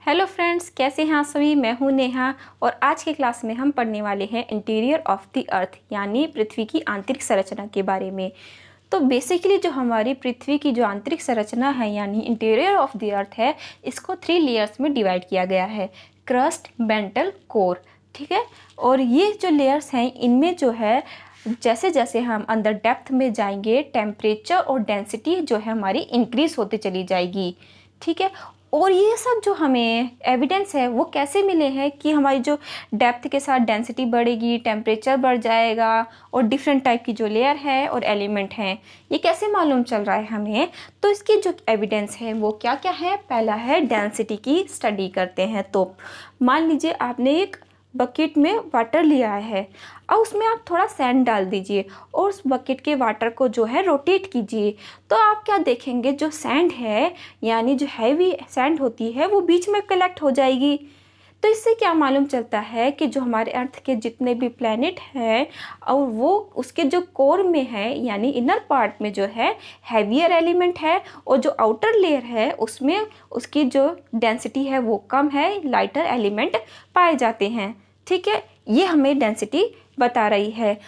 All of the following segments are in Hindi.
हेलो फ्रेंड्स, कैसे हैं आप सभी। मैं हूं नेहा और आज की क्लास में हम पढ़ने वाले हैं इंटीरियर ऑफ द अर्थ यानी पृथ्वी की आंतरिक संरचना के बारे में। तो बेसिकली जो हमारी पृथ्वी की जो आंतरिक संरचना है यानी इंटीरियर ऑफ द अर्थ है, इसको 3 लेयर्स में डिवाइड किया गया है, क्रस्ट, मैंटल, कोर। ठीक है। और ये जो लेयर्स हैं इनमें जो है जैसे जैसे हम अंदर डेप्थ में जाएंगे टेम्परेचर और डेंसिटी जो है हमारी इंक्रीज होते चली जाएगी। ठीक है। और ये सब जो हमें एविडेंस है वो कैसे मिले हैं कि हमारी जो डेप्थ के साथ डेंसिटी बढ़ेगी, टेम्परेचर बढ़ जाएगा और डिफरेंट टाइप की जो लेयर है और एलिमेंट हैं, ये कैसे मालूम चल रहा है हमें। तो इसकी जो एविडेंस है वो क्या क्या है। पहला है डेंसिटी की स्टडी करते हैं। तो मान लीजिए आपने एक बकेट में वाटर लिया है, अब उसमें आप थोड़ा सैंड डाल दीजिए और उस बकेट के वाटर को जो है रोटेट कीजिए, तो आप क्या देखेंगे, जो सैंड है यानी जो हैवी सैंड होती है वो बीच में कलेक्ट हो जाएगी। तो इससे क्या मालूम चलता है कि जो हमारे अर्थ के जितने भी प्लैनेट हैं और वो उसके जो कोर में है यानी इनर पार्ट में जो है हैवियर एलिमेंट है और जो आउटर लेयर है उसमें उसकी जो डेंसिटी है वो कम है, लाइटर एलिमेंट पाए जाते हैं। ठीक है, ये हमें डेंसिटी बता रही है।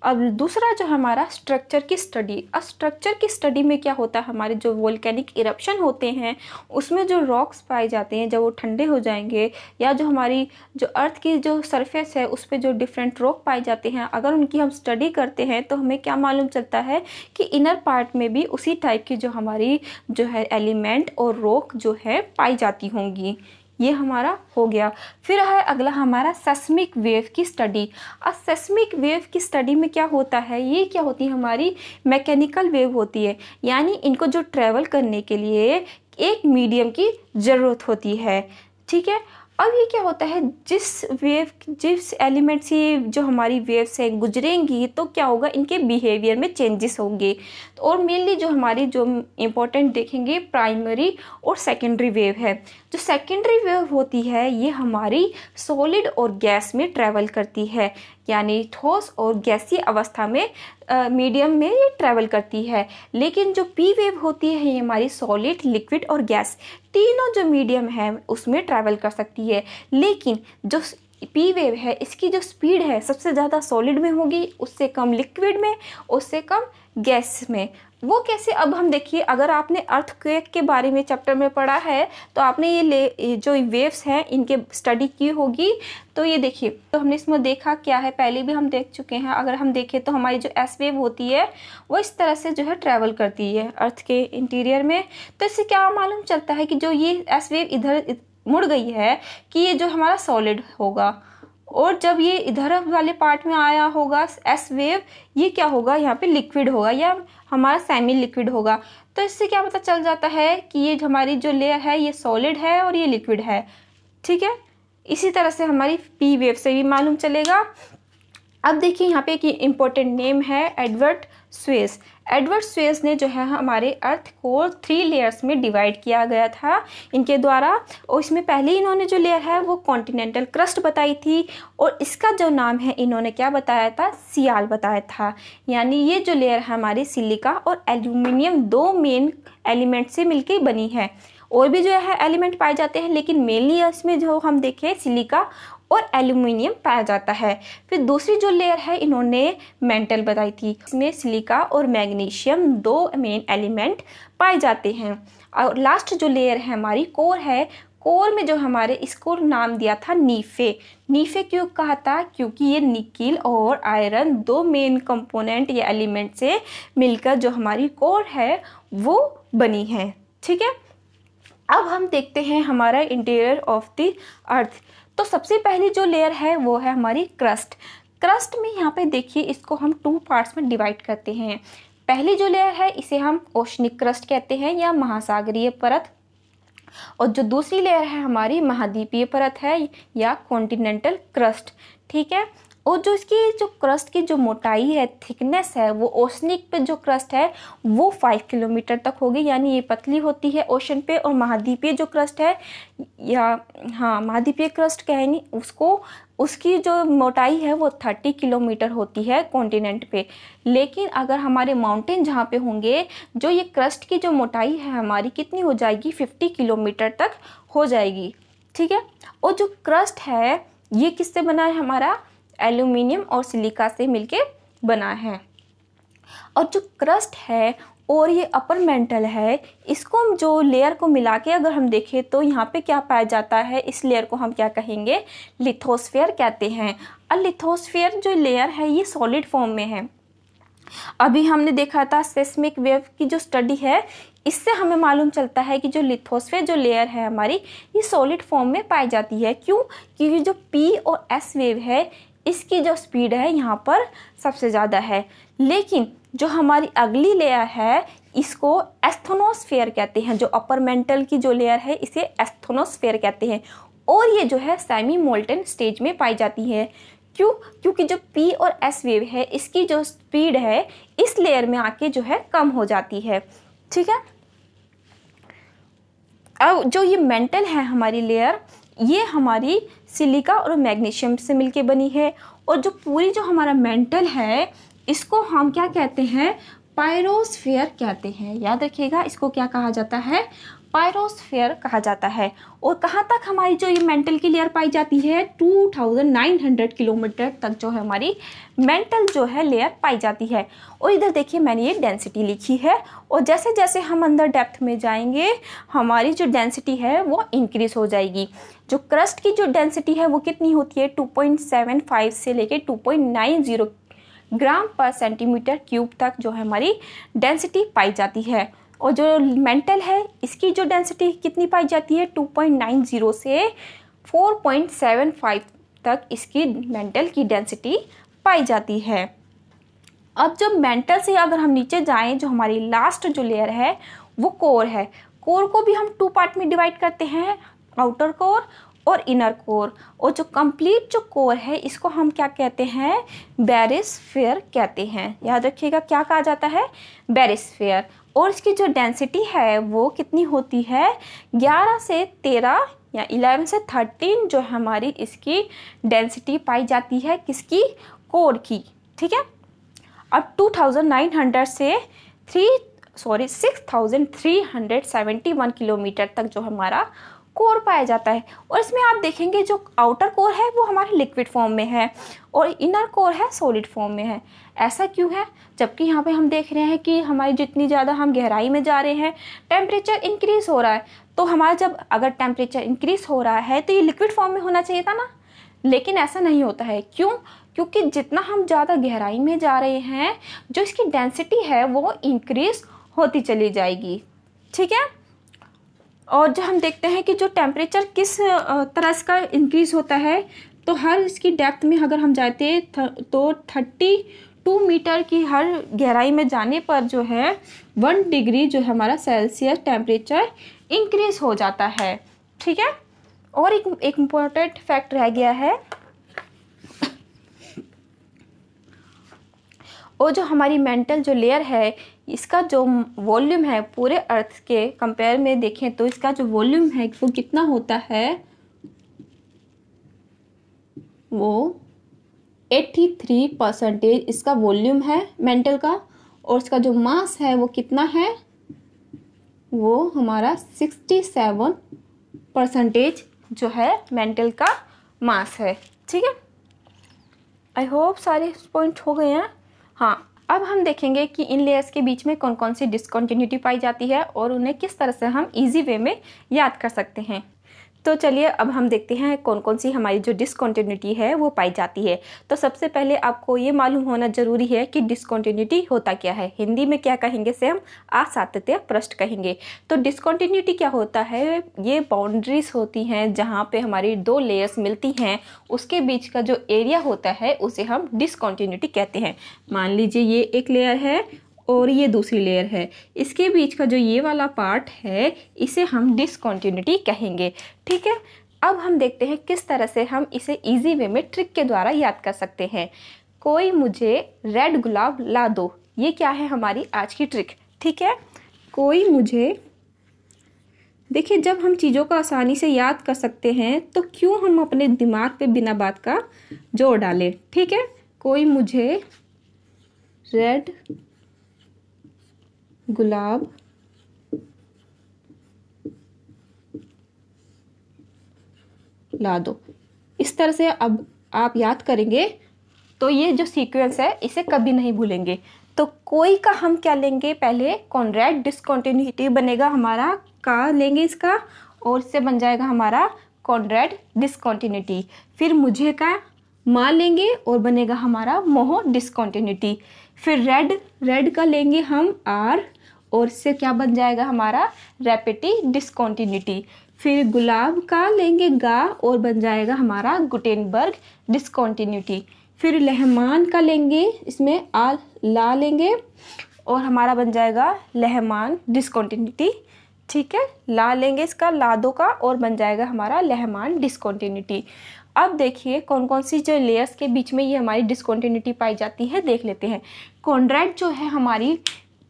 अब दूसरा जो हमारा स्ट्रक्चर की स्टडी। अब स्ट्रक्चर की स्टडी में क्या होता है, हमारे जो वोल्केनिक इरप्शन होते हैं उसमें जो रॉक्स पाए जाते हैं जब वो ठंडे हो जाएंगे या जो हमारी जो अर्थ की जो सरफेस है उस पर जो डिफरेंट रॉक पाए जाते हैं, अगर उनकी हम स्टडी करते हैं तो हमें क्या मालूम चलता है कि इनर पार्ट में भी उसी टाइप की जो हमारी जो है एलिमेंट और रॉक जो है पाई जाती होंगी। ये हमारा हो गया। फिर है अगला हमारा सेस्मिक वेव की स्टडी। अब सेस्मिक वेव की स्टडी में क्या होता है, ये क्या होती है, हमारी मैकेनिकल वेव होती है, यानी इनको जो ट्रैवल करने के लिए एक मीडियम की ज़रूरत होती है। ठीक है। अब ये क्या होता है, जिस एलिमेंट से जो हमारी वेव से गुजरेंगी तो क्या होगा, इनके बिहेवियर में चेंजेस होंगे। और मेनली जो हमारी जो इम्पोर्टेंट देखेंगे प्राइमरी और सेकेंडरी वेव है। जो सेकेंडरी वेव होती है ये हमारी सॉलिड और गैस में ट्रैवल करती है, यानी ठोस और गैसीय अवस्था में मीडियम में ये ट्रैवल करती है। लेकिन जो पी वेव होती है ये हमारी सॉलिड, लिक्विड और गैस तीनों जो मीडियम है उसमें ट्रैवल कर सकती है। लेकिन जो पी वेव है इसकी जो स्पीड है सबसे ज़्यादा सॉलिड में होगी, उससे कम लिक्विड में, उससे कम गैस में। वो कैसे, अब हम देखिए, अगर आपने अर्थक्वेक के बारे में चैप्टर में पढ़ा है तो आपने ये जो वेव्स हैं इनके स्टडी की होगी। तो ये देखिए, तो हमने इसमें देखा क्या है, पहले भी हम देख चुके हैं। अगर हम देखें तो हमारी जो एस वेव होती है वो इस तरह से जो है ट्रैवल करती है अर्थ के इंटीरियर में। तो इससे क्या मालूम चलता है कि जो ये एस वेव इधर मुड़ गई है कि ये जो हमारा सॉलिड होगा, और जब ये इधर वाले पार्ट में आया होगा एस वेव, ये क्या होगा, यहाँ पे लिक्विड होगा या हमारा सेमी लिक्विड होगा। तो इससे क्या पता चल जाता है कि ये हमारी जो लेयर है ये सॉलिड है और ये लिक्विड है। ठीक है। इसी तरह से हमारी पी वेव से भी मालूम चलेगा। अब देखिए यहाँ पे एक इम्पोर्टेंट नेम है एडवर्ड स्वेस। एडवर्ड स्वेस ने जो है हमारे अर्थ को 3 लेयर्स में डिवाइड किया गया था इनके द्वारा। और इसमें पहले इन्होंने जो लेयर है वो कॉन्टिनेंटल क्रस्ट बताई थी और इसका जो नाम है इन्होंने क्या बताया था, सियाल बताया था। यानी ये जो लेयर है हमारी सिलिका और एल्यूमिनियम 2 मेन एलिमेंट से मिलकर बनी है। और भी जो है एलिमेंट पाए जाते हैं लेकिन मेनली इसमें जो हम देखें सिलिका और एल्यूमिनियम पाया जाता है। फिर दूसरी जो लेयर है इन्होंने मेंटल बताई थी, इसमें सिलिका और मैग्नीशियम 2 मेन एलिमेंट पाए जाते हैं। और लास्ट जो लेयर है हमारी कोर है, कोर में जो हमारे इसको नाम दिया था नीफे। नीफे क्यों कहा था, क्योंकि ये निकिल और आयरन 2 मेन कंपोनेंट या एलिमेंट से मिलकर जो हमारी कोर है वो बनी है। ठीक है। अब हम देखते हैं हमारा इंटीरियर ऑफ द अर्थ। तो सबसे पहली जो लेयर है वो है हमारी क्रस्ट। क्रस्ट में यहाँ पे देखिए इसको हम 2 पार्ट्स में डिवाइड करते हैं। पहली जो लेयर है इसे हम ओशनिक क्रस्ट कहते हैं या महासागरीय परत, और जो दूसरी लेयर है हमारी महाद्वीपीय परत है या कॉन्टिनेंटल क्रस्ट। ठीक है। और जो इसकी जो क्रस्ट की जो मोटाई है, थिकनेस है, वो ओशनिक पे जो क्रस्ट है वो 5 किलोमीटर तक होगी, यानी ये पतली होती है ओशन पे। और महाद्वीपीय जो क्रस्ट है, या हाँ महाद्वीपीय क्रस्ट कहेंगे उसको, उसकी जो मोटाई है वो 30 किलोमीटर होती है कॉन्टिनेंट पे। लेकिन अगर हमारे माउंटेन जहाँ पे होंगे, जो ये क्रस्ट की जो मोटाई है हमारी कितनी हो जाएगी, 50 किलोमीटर तक हो जाएगी, ठीक है। और जो क्रस्ट है ये किससे बना है, हमारा एल्यूमिनियम और सिलिका से मिलके बना है। और जो क्रस्ट है और ये अपर मेंटल है, इसको हम जो लेयर को मिला के अगर हम देखें तो यहाँ पे क्या पाया जाता है, इस लेयर को हम क्या कहेंगे, लिथोस्फीयर कहते हैं। और लिथोस्फीयर जो लेयर है ये सॉलिड फॉर्म में है। अभी हमने देखा था सेस्मिक वेव की जो स्टडी है, इससे हमें मालूम चलता है कि जो लिथोस्फीयर जो लेयर है हमारी, ये सॉलिड फॉर्म में पाई जाती है। क्यों? क्योंकि जो पी और एस वेव है इसकी जो स्पीड है यहाँ पर सबसे ज़्यादा है। लेकिन जो हमारी अगली लेयर है इसको एस्थोनोस्फीयर कहते हैं। जो अपर मेंटल की जो लेयर है इसे एस्थोनोस्फीयर कहते हैं। और ये जो है सेमी मोल्टन स्टेज में पाई जाती है। क्यों? क्योंकि जो पी और एस वेव है इसकी जो स्पीड है इस लेयर में आके जो है कम हो जाती है, ठीक है। अब जो ये मेंटल है हमारी लेयर, ये हमारी सिलिका और मैग्नीशियम से मिलके बनी है। और जो पूरी जो हमारा मेंटल है इसको हम क्या कहते हैं, पायरोस्फीयर कहते हैं। याद रखिएगा, इसको क्या कहा जाता है, पायरोस्फीयर कहा जाता है। और कहाँ तक हमारी जो ये मेंटल की लेयर पाई जाती है, 2900 किलोमीटर तक जो है हमारी मेंटल जो है लेयर पाई जाती है। और इधर देखिए मैंने ये डेंसिटी लिखी है। और जैसे जैसे हम अंदर डेप्थ में जाएंगे हमारी जो डेंसिटी है वो इंक्रीज हो जाएगी। जो क्रस्ट की जो डेंसिटी है वो कितनी होती है, 2.75 से लेके 2.90 ग्राम पर सेंटीमीटर क्यूब तक जो है हमारी डेंसिटी पाई जाती है। और जो मेंटल है इसकी जो डेंसिटी कितनी पाई जाती है, 2.90 से 4.75 तक इसकी मेंटल की डेंसिटी पाई जाती है। अब जब मेंटल से अगर हम नीचे जाएं, जो हमारी लास्ट जो लेयर है वो कोर है। कोर को भी हम 2 पार्ट में डिवाइड करते हैं, आउटर कोर और इनर कोर। और जो कंप्लीट जो कोर है इसको हम क्या कहते हैं, बैरिस्फीयर कहते हैं। याद रखिएगा क्या कहा जाता है, बैरिस्फीयर। और इसकी जो डेंसिटी है वो कितनी होती है, 11 से 13 या 11 से 13 जो हमारी इसकी डेंसिटी पाई जाती है, किसकी, कोर की, ठीक है। अब 2900 से 6371 किलोमीटर तक जो हमारा कोर पाया जाता है। और इसमें आप देखेंगे जो आउटर कोर है वो हमारे लिक्विड फॉर्म में है और इनर कोर है सॉलिड फॉर्म में है। ऐसा क्यों है? जबकि यहाँ पे हम देख रहे हैं कि हमारी जितनी ज़्यादा हम गहराई में जा रहे हैं टेम्परेचर इंक्रीज हो रहा है। तो हमारा जब अगर टेम्परेचर इंक्रीज हो रहा है तो ये लिक्विड फॉर्म में होना चाहिए था ना, लेकिन ऐसा नहीं होता है। क्यों? क्योंकि जितना हम ज़्यादा गहराई में जा रहे हैं जो इसकी डेंसिटी है वो इंक्रीज होती चली जाएगी, ठीक है। और जो हम देखते हैं कि जो टेम्परेचर किस तरह का इंक्रीज होता है, तो हर इसकी डेप्थ में अगर हम जाते तो 32 मीटर की हर गहराई में जाने पर जो है 1 डिग्री जो हमारा सेल्सियस टेम्परेचर इंक्रीज हो जाता है, ठीक है। और एक इम्पोर्टेंट फैक्ट रह गया है, और जो हमारी मेंटल जो लेयर है इसका जो वॉल्यूम है पूरे अर्थ के कंपेयर में देखें तो इसका जो वॉल्यूम है वो कितना होता है, वो 83% इसका वॉल्यूम है मेंटल का। और इसका जो मास है वो कितना है, वो हमारा 67% जो है मेंटल का मास है, ठीक है। आई होप सारे पॉइंट हो गए हैं। हाँ, अब हम देखेंगे कि इन लेयर्स के बीच में कौन कौन सी डिसकंटिन्यूटी पाई जाती है और उन्हें किस तरह से हम इजी वे में याद कर सकते हैं। तो चलिए अब हम देखते हैं कौन कौन सी हमारी जो डिसकंटिन्यूटी है वो पाई जाती है। तो सबसे पहले आपको ये मालूम होना जरूरी है कि डिसकंटिन्यूटी होता क्या है। हिंदी में क्या कहेंगे से हम असातत्य पृष्ठ कहेंगे। तो डिसकंटिन्यूटी क्या होता है, ये बाउंड्रीज होती हैं जहाँ पे हमारी 2 लेयर्स मिलती हैं, उसके बीच का जो एरिया होता है उसे हम डिसकंटिन्यूटी कहते हैं। मान लीजिए ये एक लेयर है और ये दूसरी लेयर है, इसके बीच का जो ये वाला पार्ट है इसे हम डिसकंटिन्यूटी कहेंगे, ठीक है। अब हम देखते हैं किस तरह से हम इसे इजी वे में ट्रिक के द्वारा याद कर सकते हैं। कोई मुझे रेड गुलाब ला दो, ये क्या है हमारी आज की ट्रिक। ठीक है, कोई मुझे, देखिए जब हम चीज़ों को आसानी से याद कर सकते हैं तो क्यों हम अपने दिमाग पे बिना बात का जोर डालें। ठीक है, कोई मुझे रेड गुलाब ला दो, इस तरह से अब आप याद करेंगे तो ये जो सीक्वेंस है इसे कभी नहीं भूलेंगे। तो कोई का हम क्या लेंगे, पहले कॉन्ड्रैट डिस्कंटिन्यूटी बनेगा हमारा, का लेंगे इसका और इससे बन जाएगा हमारा कॉन्ड्रैट डिस्कंटिन्यूटी। फिर मुझे का मा लेंगे और बनेगा हमारा मोह डिस्कंटिन्यूटी। फिर रेड का लेंगे हम आर और इससे क्या बन जाएगा हमारा रैपिटी डिस्कंटिन्यूटी। फिर गुलाब का लेंगे गा और बन जाएगा हमारा गुटेनबर्ग डिस्कंटिन्यूटी। फिर लहमान का लेंगे, इसमें आ ला लेंगे और हमारा बन जाएगा लहमान डिस्कंटिन्यूटी। ठीक है, ला लेंगे इसका लादो का और बन जाएगा हमारा लहमान डिस्कंटिन्यूटी। अब देखिए कौन कौन सी जो लेयर्स के बीच में ये हमारी डिस्कंटिन्यूटी पाई जाती है, देख लेते हैं। कॉन्ड्रैट जो है हमारी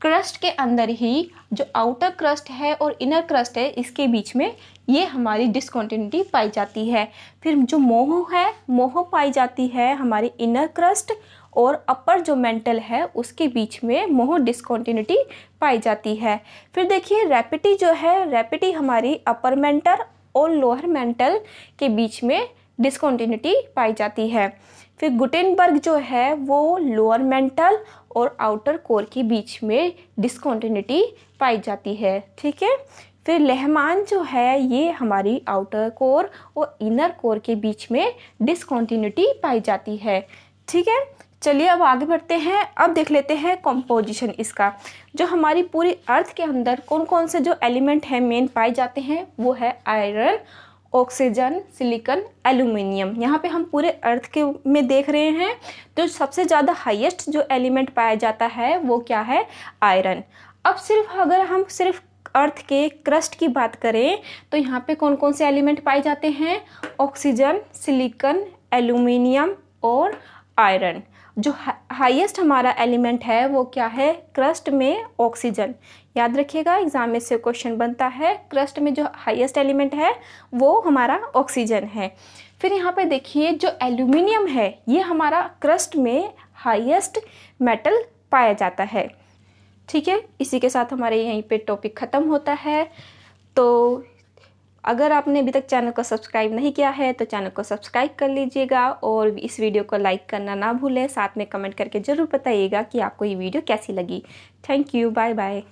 क्रस्ट के अंदर ही, जो आउटर क्रस्ट है और इनर क्रस्ट है इसके बीच में ये हमारी डिस्कंटिन्यूटी पाई जाती है। फिर जो मोह है, मोह पाई जाती है हमारी इनर क्रस्ट और अपर जो मेंटल है उसके बीच में मोह डिस्कंटिन्यूटी पाई जाती है। फिर देखिए रैपिटी जो है, रैपिटी हमारी अपर मेंटल और लोअर मेंटल के बीच में डिस्कंटिन्यूटी पाई जाती है। फिर गुटेनबर्ग जो है वो लोअर मेंटल और आउटर कोर के बीच में डिस्कंटिन्यूटी पाई जाती है। ठीक है, फिर लहमान जो है ये हमारी आउटर कोर और इनर कोर के बीच में डिस्कंटिन्यूटी पाई जाती है। ठीक है, चलिए अब आगे बढ़ते हैं। अब देख लेते हैं कंपोजिशन इसका। जो हमारी पूरी अर्थ के अंदर कौन कौन से जो एलिमेंट हैं मेन पाए जाते हैं वो है आयरन, ऑक्सीजन, सिलिकॉन, एल्यूमिनियम। यहाँ पे हम पूरे अर्थ के में देख रहे हैं तो सबसे ज़्यादा हाईएस्ट जो एलिमेंट पाया जाता है वो क्या है, आयरन। अब सिर्फ अगर हम सिर्फ अर्थ के क्रस्ट की बात करें तो यहाँ पे कौन कौन से एलिमेंट पाए जाते हैं, ऑक्सीजन, सिलिकॉन, एल्यूमिनियम और आयरन। जो हाईएस्ट हमारा एलिमेंट है वो क्या है, क्रस्ट में ऑक्सीजन। याद रखिएगा एग्जाम में से क्वेश्चन बनता है, क्रस्ट में जो हाईएस्ट एलिमेंट है वो हमारा ऑक्सीजन है। फिर यहाँ पे देखिए जो एल्यूमिनियम है ये हमारा क्रस्ट में हाईएस्ट मेटल पाया जाता है। ठीक है, इसी के साथ हमारे यहीं पे टॉपिक ख़त्म होता है। तो अगर आपने अभी तक चैनल को सब्सक्राइब नहीं किया है तो चैनल को सब्सक्राइब कर लीजिएगा और इस वीडियो को लाइक करना ना भूलें। साथ में कमेंट करके ज़रूर बताइएगा कि आपको ये वीडियो कैसी लगी। Thank you, bye bye.